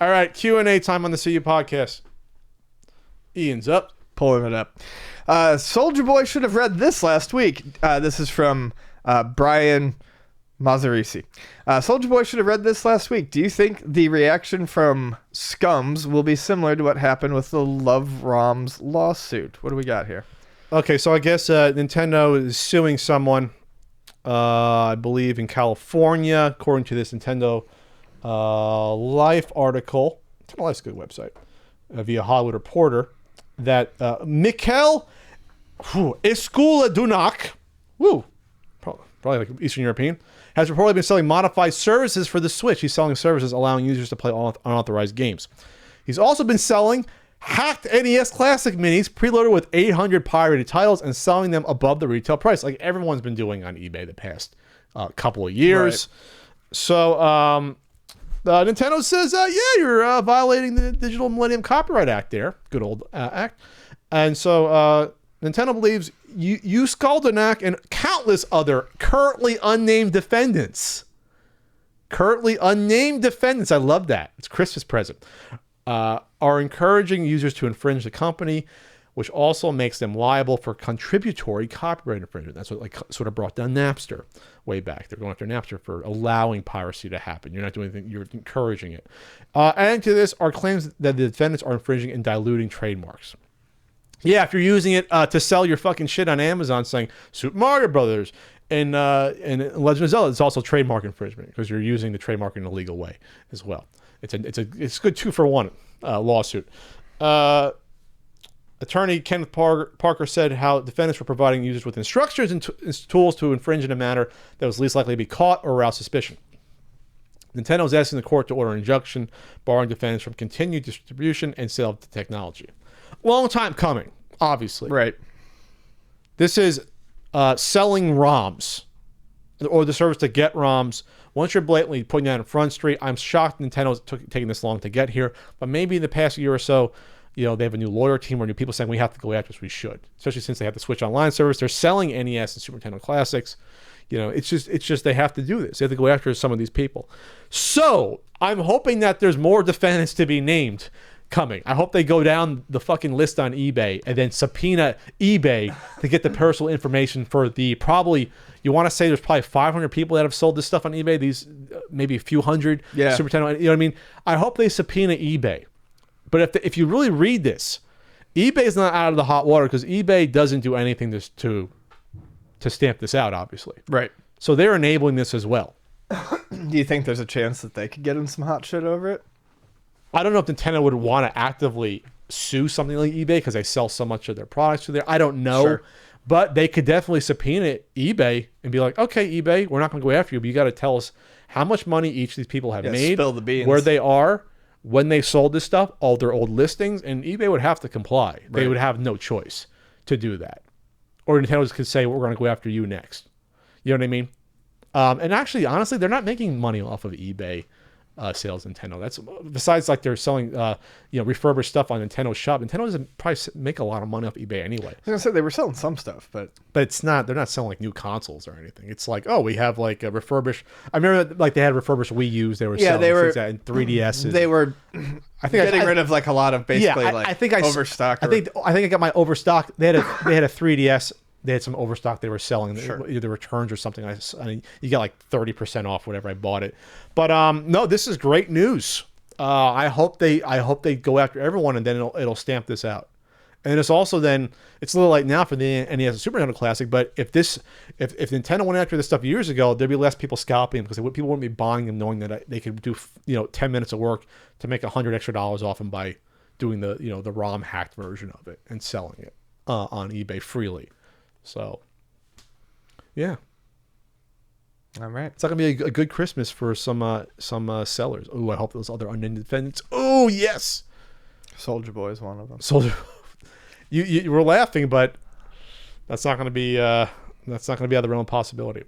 All right, Q&A time on the CU podcast. Ian's up. Pulling it up. Soldier Boy should have read this last week. This is from Brian Mazzarisi. Soldier Boy should have read this last week. Do you think the reaction from Scums will be similar to what happened with the Love ROMs lawsuit? What do we got here? Okay, so I guess Nintendo is suing someone, I believe in California, according to this Nintendo Life article. Nintendo Life's a good website, via Hollywood Reporter, that Mikel Esculadunac, probably like Eastern European, has reportedly been selling modified services for the Switch. He's selling services allowing users to play unauthorized games. He's also been selling hacked NES Classic Minis preloaded with 800 pirated titles and selling them above the retail price, like everyone's been doing on eBay the past couple of years. Right. So Nintendo says, yeah, you're violating the Digital Millennium Copyright Act there. Good old act. And so Nintendo believes you Skaldanak and countless other currently unnamed defendants. Currently unnamed defendants. I love that. It's a Christmas present. Are encouraging users to infringe the company, which also makes them liable for contributory copyright infringement. That's what sort of brought down Napster way back. They're going after Napster for allowing piracy to happen. You're not doing anything, you're encouraging it. Adding to this are claims that the defendants are infringing and diluting trademarks. Yeah, if you're using it to sell your fucking shit on Amazon saying Super Mario Brothers and Legend of Zelda, it's also trademark infringement because you're using the trademark in a legal way as well. It's a good 2-for-1 lawsuit. Attorney Kenneth Parker said how defendants were providing users with instructions and tools to infringe in a manner that was least likely to be caught or arouse suspicion. Nintendo is asking the court to order an injunction barring defendants from continued distribution and sale of the technology. Long time coming, obviously. Right. This is selling ROMs or the service to get ROMs. Once you're blatantly putting that in Front Street, I'm shocked Nintendo's taking this long to get here. But maybe in the past year or so, they have a new lawyer team or new people saying we have to go after this. We should, especially since they have the Switch Online service. They're selling NES and Super Nintendo Classics. It's just they have to do this. They have to go after some of these people. So I'm hoping that there's more defendants to be named coming. I hope they go down the fucking list on eBay and then subpoena eBay to get the personal information for the probably, you want to say there's probably 500 people that have sold this stuff on eBay, these maybe a few hundred Super Nintendo, you know what I mean? I hope they subpoena eBay. But if you really read this, eBay is not out of the hot water because eBay doesn't do anything to stamp this out, obviously. Right. So they're enabling this as well. Do you think there's a chance that they could get in some hot shit over it? I don't know if Nintendo would want to actively sue something like eBay because they sell so much of their products to there. I don't know. Sure. But they could definitely subpoena eBay and be like, okay, eBay, we're not going to go after you, but you got to tell us how much money each of these people have made, spill the beans, where they are, when they sold this stuff, all their old listings, and eBay would have to comply. Right. They would have no choice to do that. Or Nintendo could say, we're going to go after you next. You know what I mean? And actually, honestly, they're not making money off of eBay sales. Nintendo. That's besides like they're selling refurbished stuff on Nintendo's shop. Nintendo doesn't probably make a lot of money off eBay anyway. I was gonna say they were selling some stuff, but it's not. They're not selling like new consoles or anything. It's like, oh, we have like a refurbished. I remember like they had refurbished Wii U's. They were selling things like that, and 3DSs. They were. I think getting rid of like a lot of basically I think overstock. I think I got my overstock. They had a 3DS. They had some overstock they were selling, sure. Either returns or something. You got like 30% off whatever I bought it. But no, this is great news. I hope they go after everyone and then it'll stamp this out. And it's also then it's a little late now for the NES and Super Nintendo Classic. But if Nintendo went after this stuff years ago, there'd be less people scalping because people wouldn't be buying them knowing that they could do 10 minutes of work to make $100 extra off them by doing the ROM hacked version of it and selling it on eBay freely. So, yeah. All right. It's not going to be a good Christmas for some sellers. Oh, I hope those other unnamed defendants. Oh, yes. Soldier Boy is one of them. Soldier. You were laughing, but that's not going to be out of the realm of possibility.